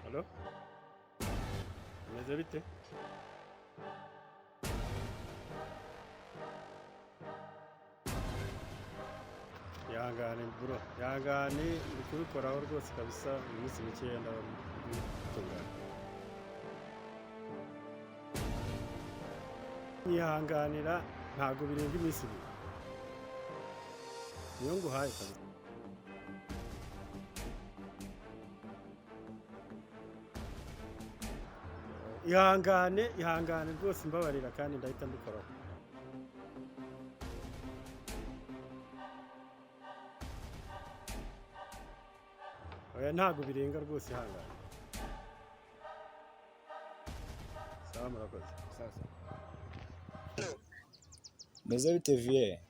Halo? Bimeze bite? Ihangane bro, ihangane uri kubikoraho rwose kabisa, iminsi mikeya ndabitunganya. Nyihanganira ntago birenga iminsi ibiri. Niyo nguhaye kabisa. Ihangane rwose mbabarira kandi ndahita mbikoraho. Oya ntago birenga rwose ihangane. Sawa murakoze. Sasa. Meze bite vie?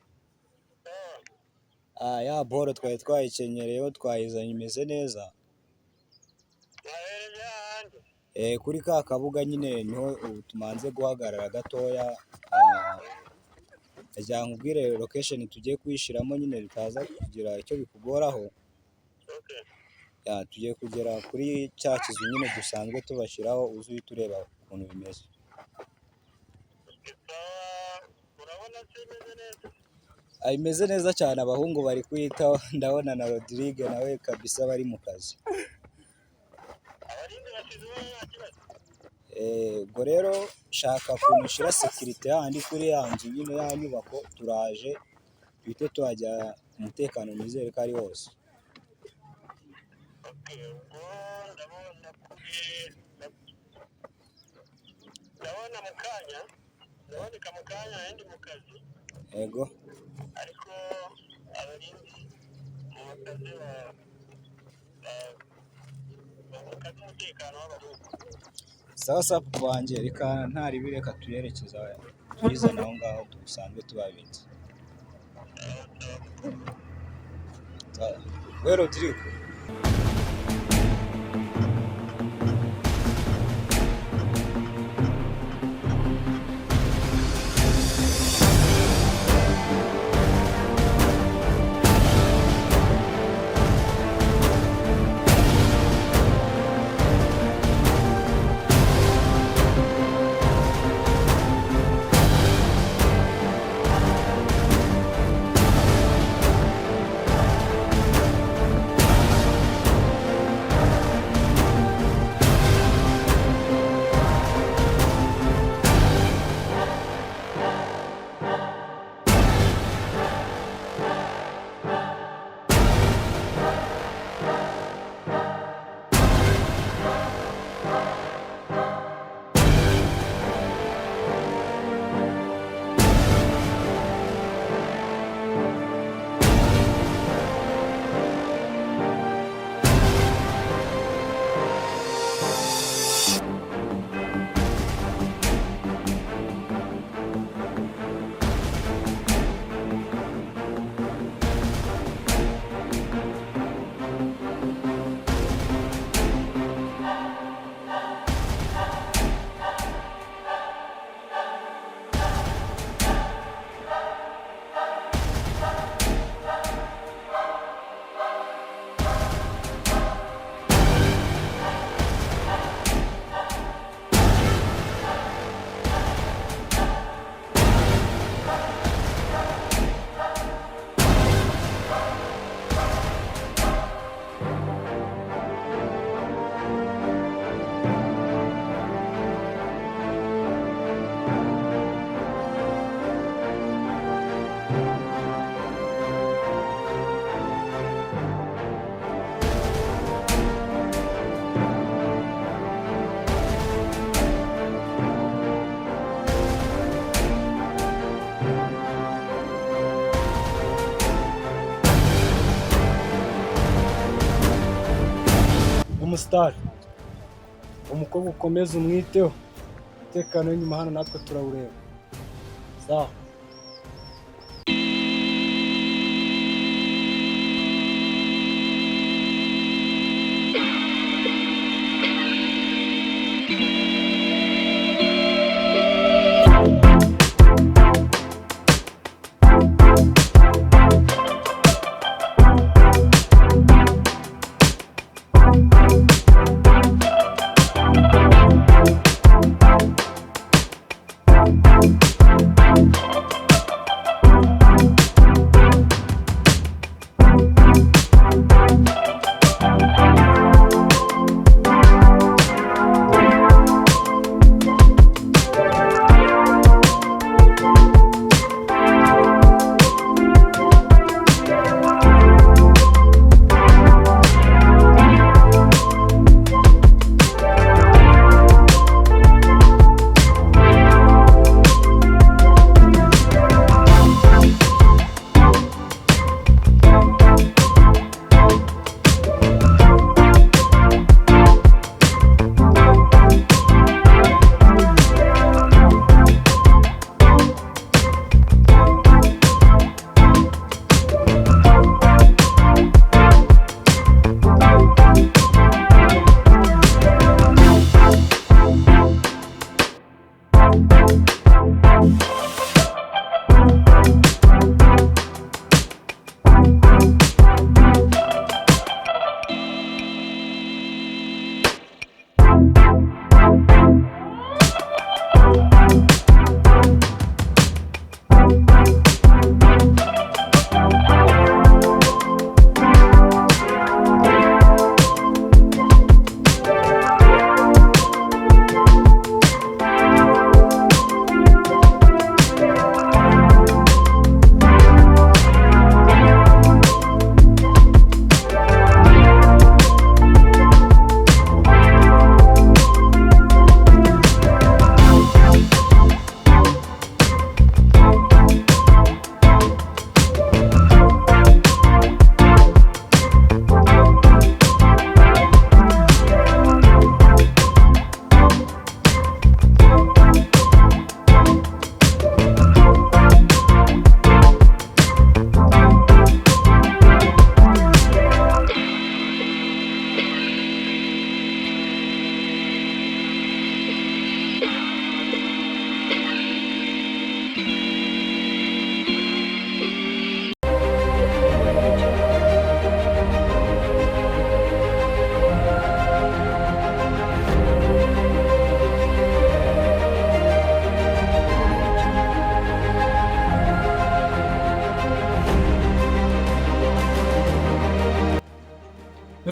Ya boro twari twayikenyereyeho twayizanye imeze neza. Kuri ka kabuga nyine niho tumanze guhagarara gatoya. Ajya nkubwire location tugiye kuyishiramo nyine bitaza kugira icyo bikugoraho. Tugiye kugera kuri cya kizu nyine dusanzwe tubashiraho uzuye tureba ukuntu bimeze. Imeze neza cyane, abahungu bari kuyitaho, ndabona na Rodrigue nawe kabisa bari mu kazi. Ubwo rero shaka kunishira security handi kuri yanzu nyine ya nyubako turaje bite tuhajya umutekano nizere ko ari wose. ndaboneka mu kanya ndi mu kazi. Yego. Ariko abarinzi mu kazi bakazi umutekano w'abarundi. Sawa papa wanjye reka ntari bireka tuyerekeza. tuyizane aho ngaho dusanzwe tubabitse. We Rodrigo, umusitari umukobwa ukomeze umwiteho, umutekano w'inyuma hano natwe turawureba. Sawa.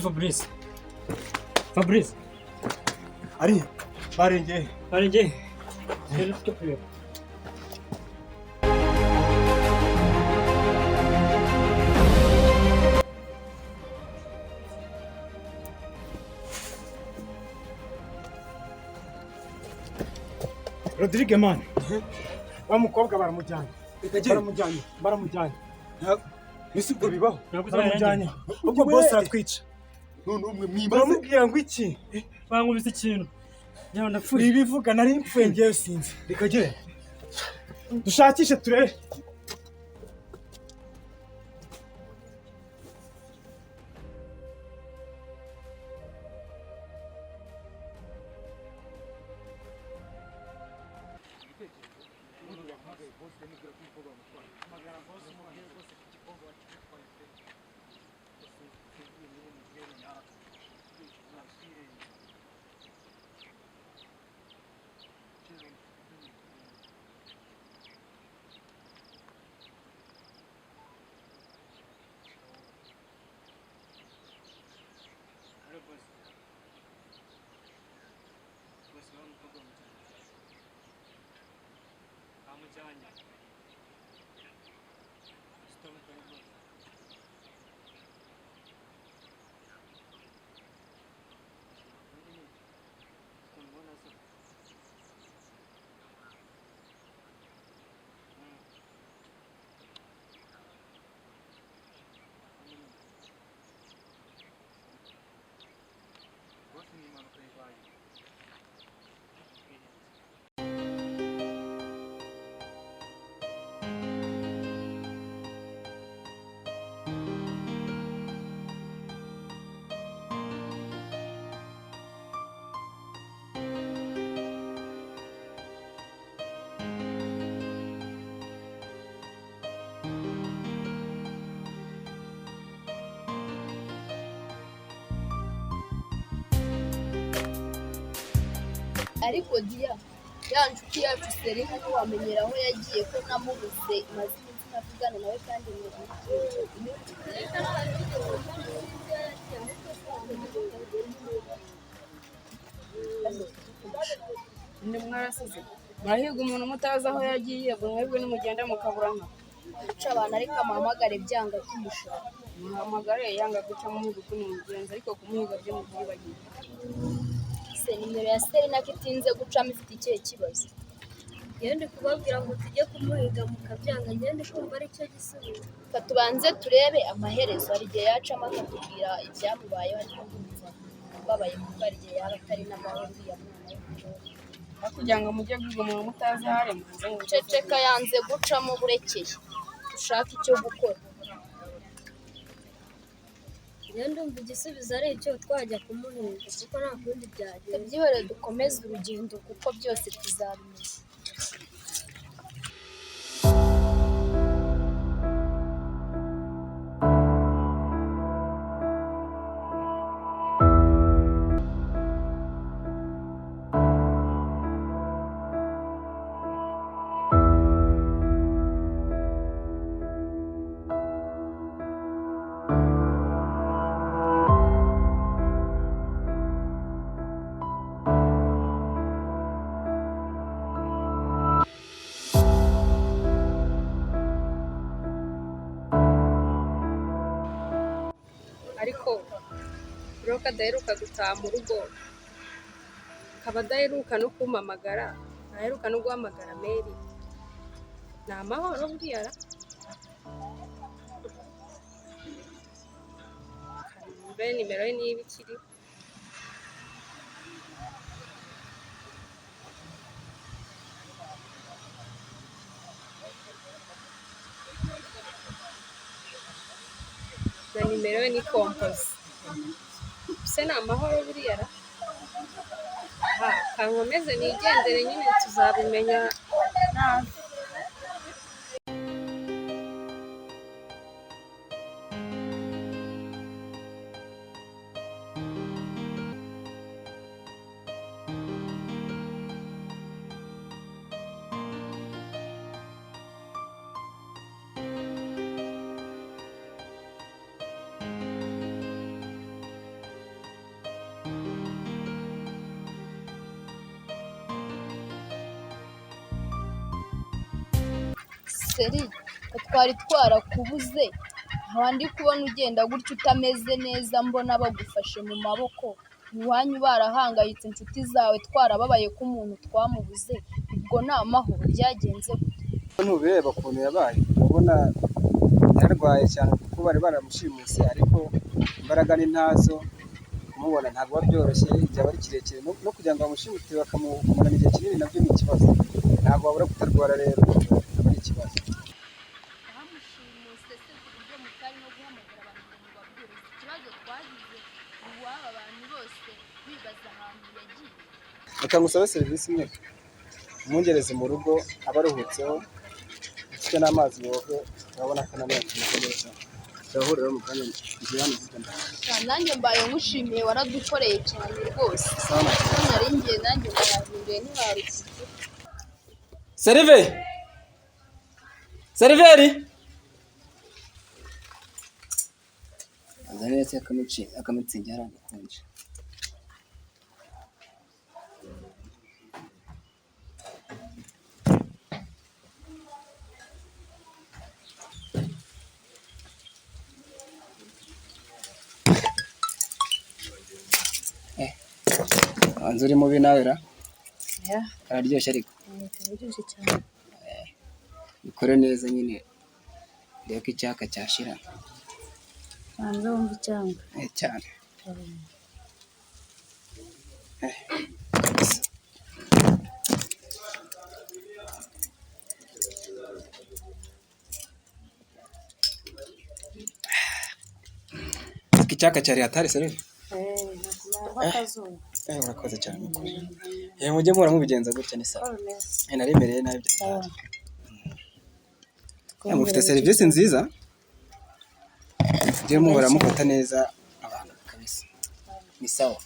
Fabrice. Fabrice. Ari barengeye. Barengeye. Rero tujya kureba. Rodrigue man. Wa mukobwa baramujyanye. Baramujyanye. Ese ubwo bibaho? Baramujyanye. Ubwo boss aratwica. None umwe mwibaze. Baramubwira ngo iki? Bankubise ikintu. Yawe ndapfuye. Ibivuga nari mpfuye ngewe sinzi. Bikagere. Dushakishe turebe. ariko Dia ya nshuti yacu Serena ntiwamenyera aho yagiye ko namubuze maze iminsi ntavugana nawe kandi ni mwarasize murahiga umuntu mutazi aho yagiye ngo mwebwe nimugenda mukaburana guca abantu ariko amuhamagare byanga kumushaka muhamagare yanga guca mu muhigo ni mugenzi ariko kumuhiga byo mubyibagiwe se nimero ya Serena ko itinze gucamo ifite ikihe kibazo ngende kubabwira ngo tujye kumuhiga mukabyanga ngende kumva ari cyo gisubizo tubanze turebe amaherezo hari igihe yacamo akatubwira ibyamubayeho ariko kumva babaye kuko hari igihe yaba atari n'amahoro uriya mwana we kugira ngo mujye guhiga umuntu mutazi aho ari ceceka yanze gucamo burekeye dushaka icyo gukora ngende umva igisubizo ari icyo twajya kumuhiga kuko nta kundi byagenda tubyihorere dukomeze urugendo kuko byose tuzabimenya ariko Reka adaheruka gutaha mu rugo akaba adaheruka no kumpamagara aheruka no guhamagara Mary ni amahoro buriya mbe nimero ye niba ikiri na nimero ye ni kompozi se ni amahoro buriya kankomeze nigendere nyine tuzabimenya nabi seri ko twari twarakubuze nkaba ndi kubona ugenda gutya utameze neza mbona bagufashe mu maboko iwanyu barahangayitse inshuti zawe twarababaye ko umuntu twamubuze ubwo ni amahoro byagenze gute ntubireba ukuntu yabaye urabona yararwaye cyane kuko bari baramushimuse ariko imbaraga ni ntazo kumubona ntabwo biba byoroshye byaba ari kirekire no kugira ngo bamushimute bakamumarana igihe kinini nabyo ni ikibazo ntabwo wabura kutarwara rero aba ari ikibazo bamushimuse se ku buryo mutari no guhamagara abantu ngo mubabwire ikibazo twagize iwabo abantu bose bibaza ahantu yagiye reka ngusabe serivisi imwe umwongereze mu rugo aba aruhutseho ufite n'amazi yoga urabona ko nanone tumeze neza turahurira mu kanya igihe hano nanjye mbaye nkushimiye waradukoreye cyane rwose nari ngiye nanjye ndahahinduye ntiharutse seriveri azanye neza akamitsingi harakonje hanze uri mubi nawe ra araryoshye ariko kararyoshye cyane bikore neza nyine reka ko icyaka cyashira hanze wumva icyanga cyane icyaka cyari hatari serivisi urakoze cyane mujye muhora mubigenza gutya ni sawa naremereye nabi mufite serivisi nziza mujye muhora mufata neza abantu kabisa ni sawa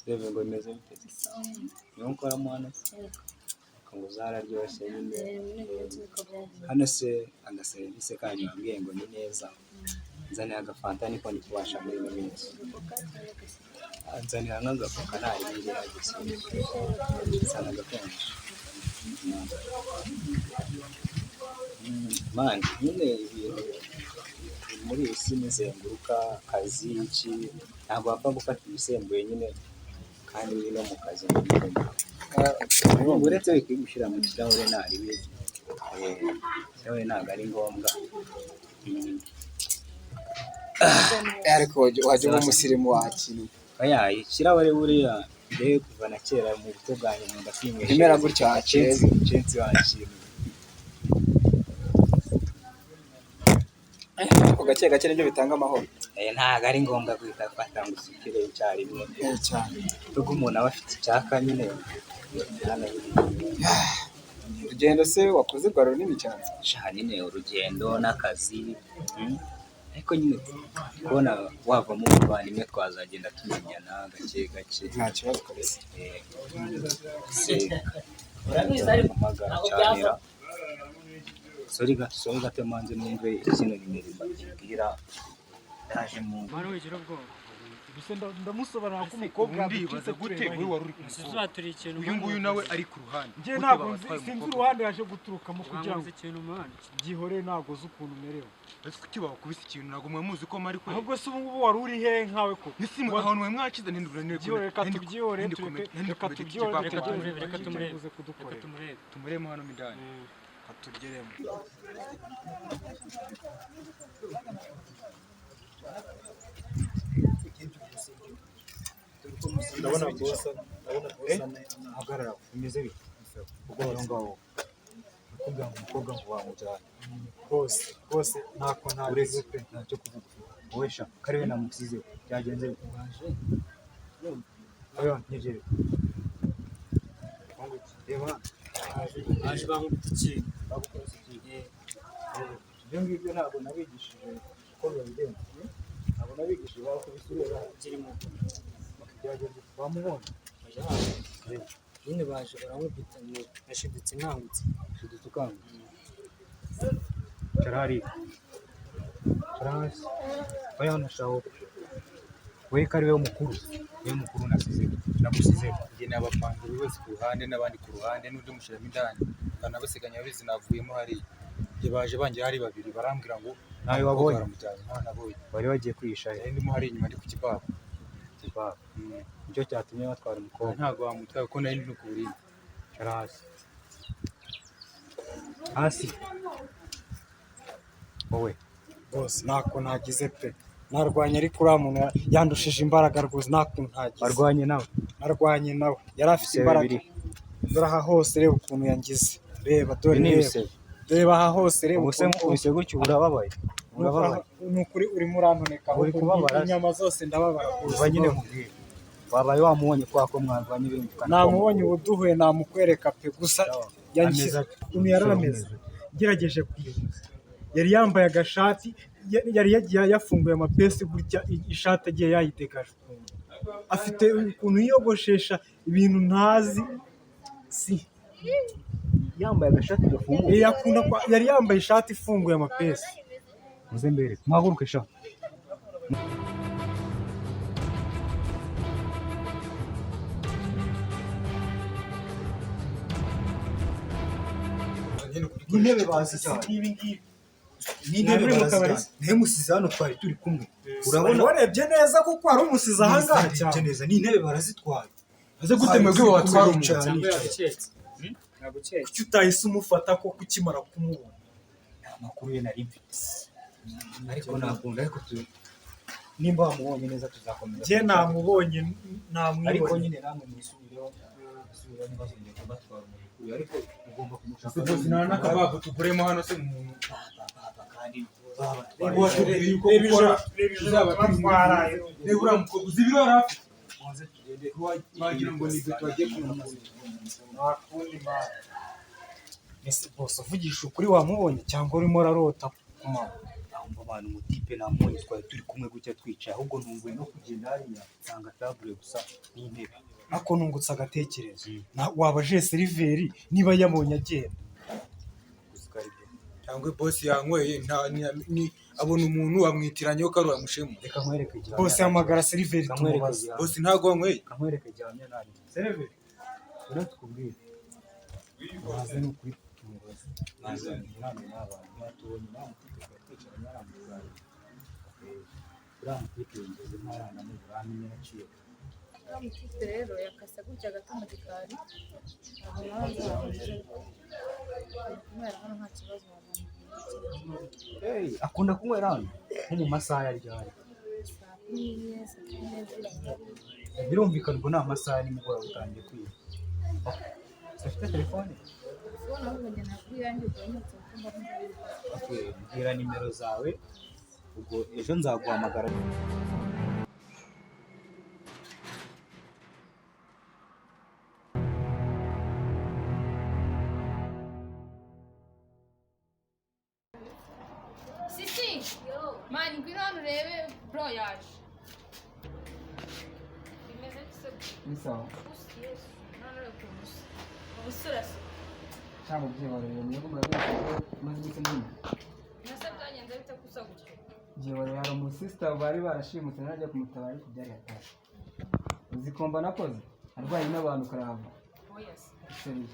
rebe ngo imeze bite niyo nkoramo hano ngo zararyoshye nyine hano se agaserivisi kanyu wambwiye ngo ni neza nzanira agafanta niko ndi kubasha muri ino minsi nzanira nk'agafuka ntari ngerageza nsana agakonje mani nyine ibintu muri iyi si muzenguruka akazi iki ntabwo wapfa gufata ibisembuye nyine kandi no mu kazi uretse wikwiye gushyira mu kirahure ntari bizi ikirahure ntabwo ari ngombwa ariko wajya uba umusirimu wakina ikirahure buriya mbere kuva na kera mu buto bwanjye nkunda kwinywesha imera gutya hacenzi wakina ako gake gake nibyo bitanga amahoro ntabwo ari ngombwa guhita afata ngo usukire icyarimwe cyane kuko umuntu aba afite icyaka nyine urugendo se wakoze rwa runini cyane nyine urugendo n'akazi ariko nyine kubona wavamo umuvandimwe twazagenda tumenyana gake gake nta kibazo kabisa amagara cyanira sori gato manze numve izina nimero mbabwira ndaje mu mwana wigira ubwoba gusa ndamusobanura ko umukobwa ndibaza gute wowe wari uri kumukobwa turi ikintu uyu nguyu nawe ari ku ruhande njye ntabwo sinzi uruhande yaje guturukamo kugira ngo ikintu mwana gihore ntabwo uzi ukuntu umerewe ese kuki bakubise ikintu ntabwo mwamuzi ko mari kwe ahubwo se ubu ngubu wari uri hehe nkawe ko nisimu ahantu mwe mwakize ntindurane reka tubyihore reka tumurebe tumuremo hano midani katugeremo ndabona bosa ahagarara umeze bite ubwo aho ngaho kugira ngo umukobwa ngo wamujyane rwose ntako ntabizi pe ntacyo kuvuga wowe sha kariwe namusize byagenze bitaje oya ntegere reba aje bamutse ibyo ngibyo ntabwo nabigishije uko bigenza ntabwo nabigishije bakubise ureba kirimo byagenze bamubona nyine baje barankubita nashidutse nkangutse. Shidutse ukangutse. Cara hariya. Cara hasi. Oya nashaka we ko ari we mukuru. Niwe mukuru nagusizeho. Njye n'abapanga buri wese ku ruhande n'abandi ku ruhande n'undi mushyiramo indani. Kandi abasiganya abizi navuyemo hariya. Njye baje banjye hari babiri barambwira ngo nawe wabonye baramujyanye nta nabonye. Bari bagiye kwihisha ndimo hari inyuma ndi ku kibabo. Kibabo. Nicyo cyatumye batwara umukobwa. Ntabwo bamutwaye kuko nari ndi ku burindi. Cara hasi. Hasi. Wowe. Rwose ntako nagize pe. Narwanye ariko uriya muntu yandushije imbaraga rwose ntako ntagize. Warwanye nawe? Narwanye nawe. Yari afite imbaraga. Dore aha hose reba ukuntu yangize. Reba dore reba. Reba aha hose reba. Ubuse mukubise gutyo urababaye. Urababaye. Nukuri urimo urantoneka. Uri kubabara. Inyama zose ndababara. Uva nyine mubwire. Wabaye wamubonye kwa ko mwarwanye ibintu. Namubonye ubuduhuye namukwereka pe gusa yangize. Umuntu yarameze. Gerageje kwibuza. Yari yambaye agashati yari yagiye yafunguye amapesi gutya ishati agiye yayitegaje. Afite ukuntu yiyogoshesha ibintu ntazi si yambaye agashati gafunguye. Yari yambaye ishati ifunguye amapesi. Muze mbere mwaguruke sha. Intebe bazi cyane. N'intebe barazijyana. Nihe musize hano twari turi kumwe. Urabona warebye neza kuko hari umusize aha ngaha cyane. Neza n'intebe barazitwaye. Aze gute mwebwe watwara umuntu. Naguketse. Kuki utahise umufata ko kukimara kumubona. Amakuru ye nari mfite. Ariko nakunda ariko nimba wamubonye neza tuzakomeza. Je namubonye namwibonye. Ariko nyine namwe mwisubireho. Subira nibazo ngiye kubatwara umuntu. Ariko ugomba kumushaka. Bose nta n'akabago tuguremo hano se umuntu. Ese bose uvugisha ukuri wamubonye cyangwa urimo urarota kumama? Abantu mutipe namubonye twari turi kumwe gutya twicaye ahubwo ntunguye no kugenda hariya nsanga tabure gusa n'intebe. Ako nungutse agatekerezo. Wabaje seriveri niba yabonye agenda. Cyangwa boss yanyweye abona umuntu wamwitiranye ko ari amushemu. Reka nkwereke igihe. Boss hamagara seriveri tumubaze. Boss ntago wanyweye. Nkwereke igihe nari. Seriveri. Ura tukubwira. Baze no kuri tumubaze. Baze nami n'abantu batubonye nawe twicara nyaramugari. Uramutse ngeze ntarana mu bamenye naciye. Uramutse rero yakasa gutya gato mu gikari. Abo nabanze baje. Kumera hano nta kibazo wabona. Akunda kunywera hano nko mu masaha ya ryari. Birumvikana ubwo ni amasaha nimugoroba utangiye kwiga. Ufite telefone? Mbwira nimero zawe ubwo ejo nzaguhamagara. Mani ngwino hano urebe bro yaje. Bimeze bise. Ni sawa. Yesu. None rero kumusa. Ubusura se. Cyangwa byibareye niyo murabizi maze gute nyine. Nasa byagenze bite kusa gutyo. Byibareye hari umusista bari barashimutse najya kumutabara ariko byari yataye. Uzikomba nakoze arwaye n'abantu karava. Oya se. Seriye.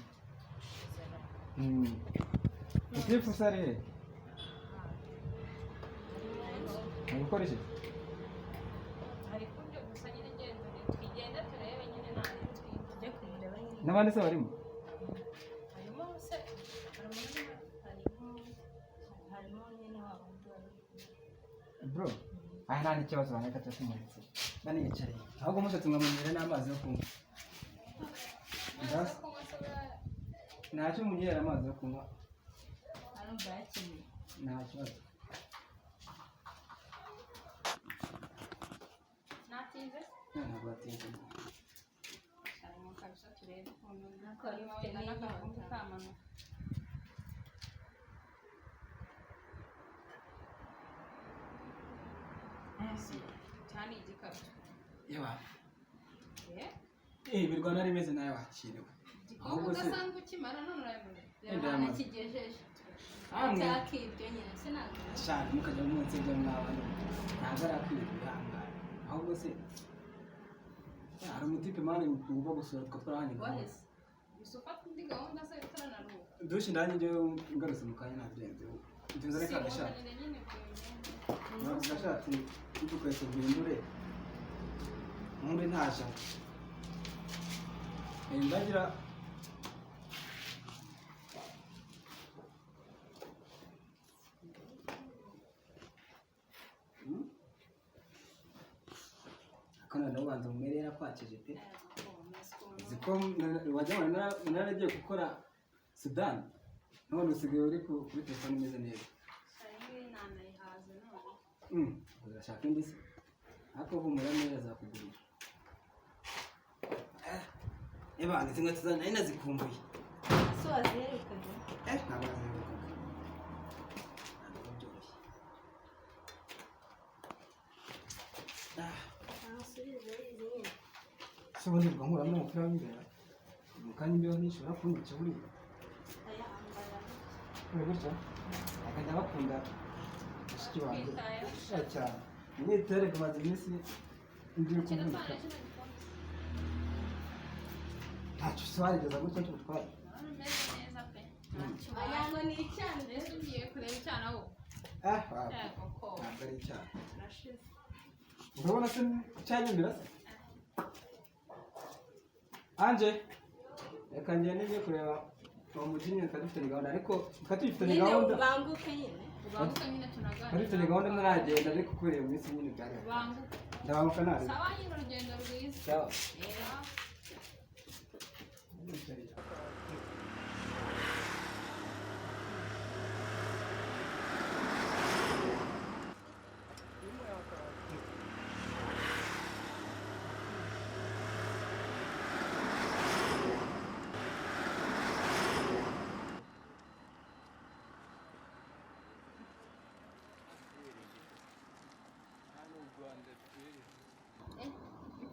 Utifu sare. Nabikoreshe. Hari kuryo gusa nyine ngenda twigenda turebe nyine nta tujye kumureba nyine. N'abandi se barimo? Harimo se harimo nyine wabo. Bro, aha nta n'ikibazo baneka tumuritse. Nani yicaye. Ahubwo mushatse mwamenyera n'amazi yo kunywa. Ntacyo munyera amazi yo kunywa. Arumva yakeneye. Nta kibazo. Natinze? Ntabwo batinze. Harimo kabisa turebe ukuntu nakora n'akavumbi kamano. Yewa. Birwana rimeze nawe wakiriwe. ahubwo se udasanzwe ukimara none urayabona Ndayamaze. reba kigejeje Amwe. cyakibyo nyine sinabyo ashaka mukajya munsi byo mwabana ntabwo arakwiriye ihangane ahubwo se hari umutipe mani ugomba gusura tukatwarahanye wahese gusuka kuri gahunda se utaranaruka dushe ndanye njye ngarutse mu kanya ntabyenze ibyo reka agashaka ntabwo gashatse dukweto guhindure muri ntaje ndagira kana ndabanza mumerera kwakije pe ziko wajya naragiye gukora Sudan none usigaye uri kuri telefone imeze neza urashaka indi se ariko humura neza azakugurira ebana zimwe tuzana nari nazikumbuye so waziherekanye ntabwo naziherukaga ntabwo byoroshye se ubundi bwa nkuramo umupira w'imbere mu kanya imbeho nishobora kunyica buriya gutya akajya bakunda mushiki wanjye cyane mwitere kumaze iminsi ngiye kuvunika ntacyo se warigeza gutya cy'ubutware ayango ni icyana rero ugiye kureba icyana wo ntabwo ari icyana urabona se cyanyumira se anje reka ngende ngiye kureba uwo mujyi nyine dufitanye gahunda ariko dufitanye gahunda ubanguke nyine tunaganira dufitanye gahunda ntaragenda ariko kubera mu minsi nyine byari ndabanguka nabi sawa nyine urugendo rwiza sawa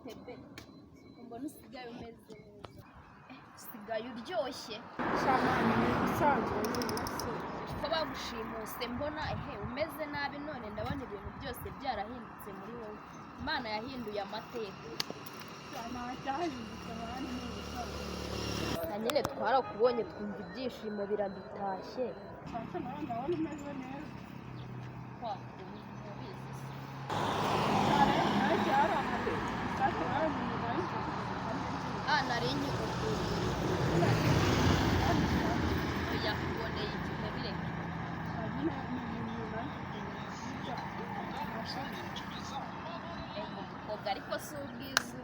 Bebe mbona usigaye umeze neza usigaye uryoshye ko bagushimuse mbona umeze nabi none ndabona ibintu byose byarahindutse muri wowe Imana yahinduye amateka nyine twarakubonye twumva ibyishimo biradutashye nari nkikubwiye yakuboneye igihe bireka umukobwa ariko si ubwiza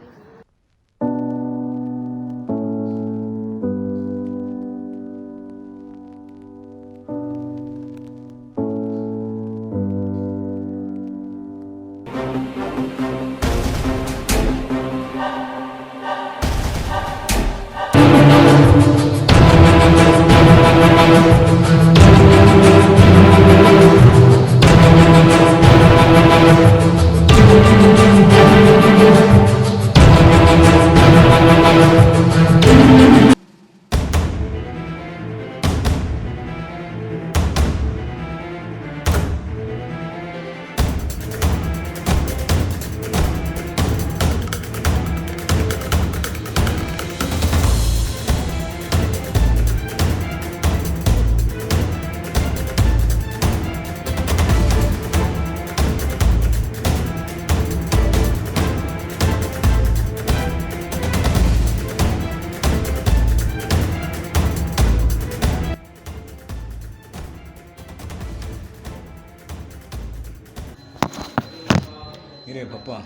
Ngire papa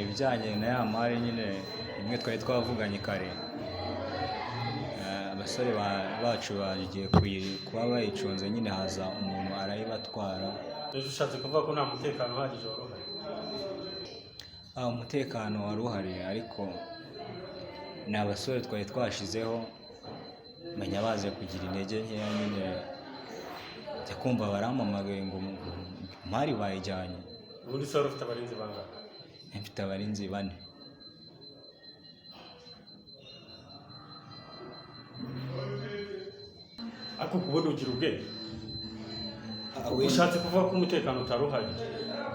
ibijyanye na ya mari nyine imwe twari twavuganye kare abasore bacu bagiye kuba bayicunze nyine haza umuntu arayibatwara. Ejo ushatse kuvuga ko nta mutekano uhagije wari uhari? Umutekano wari uhari ariko ni abasore twari twashizeho menya baze kugira intege nkeya nyine njya kumva barampamagaye ngo mari bayijyanye. Ubundi se wari ufite abarinzi bangahe? Mfite abarinzi 4. ariko kubona ugira ubwenge ushatse kuvuga ko umutekano utaruhagije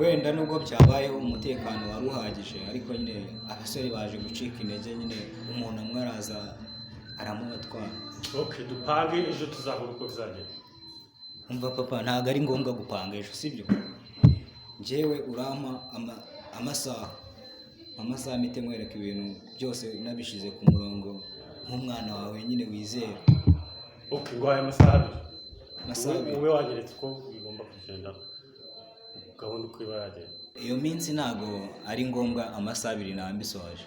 wenda nubwo byabayeho umutekano wari uhagije ariko nyine abasore baje gucika intege nyine umuntu amwe araza aramubatwara. okay dupange ejo tuzahura uko bizagenda. Umva papa ntabwo ari ngombwa gupanga ejo sibyo njyewe urampa amasaha mite nkwereka ibintu byose nabishize ku murongo nk'umwana wawe nyine wizera. okay ngo aya masaha abiri ube wanyeretse uko bigomba kugenda gahunda uko iba yagenda. Iyo minsi ntabwo ari ngombwa amasaha abiri nambisoje.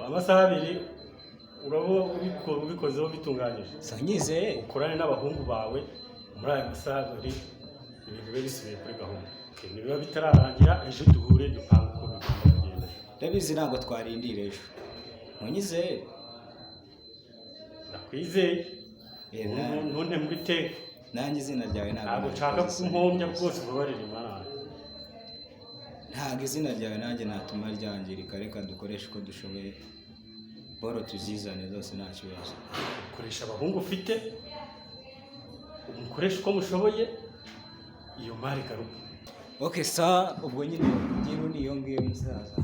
Amasaha abiri urabo ubikozeho bitunganyije sa nyizeye ukorane n'abahungu bawe muri aya masaha abiri ibintu bibe bisubiye kuri gahunda. Nibiba bitararangira ejo duhure dupanga uko bigomba kugenda. Ndabizi ntabwo twarindira ejo munyizeye. Ndakwizeye ntunte muri teke nanjye izina ryawe ntabwo nshaka kumpombya rwose ubabarire imana. Ntabwo izina ryawe nanjye natuma ryangirika, reka dukoreshe uko dushoboye boro tuzizane zose nta kibazo. Ukoresha abahungu ufite umukoresha uko mushoboye iyo mari garuka. Okay sa ubwo nyine ngiru niyo ngiyo musaza.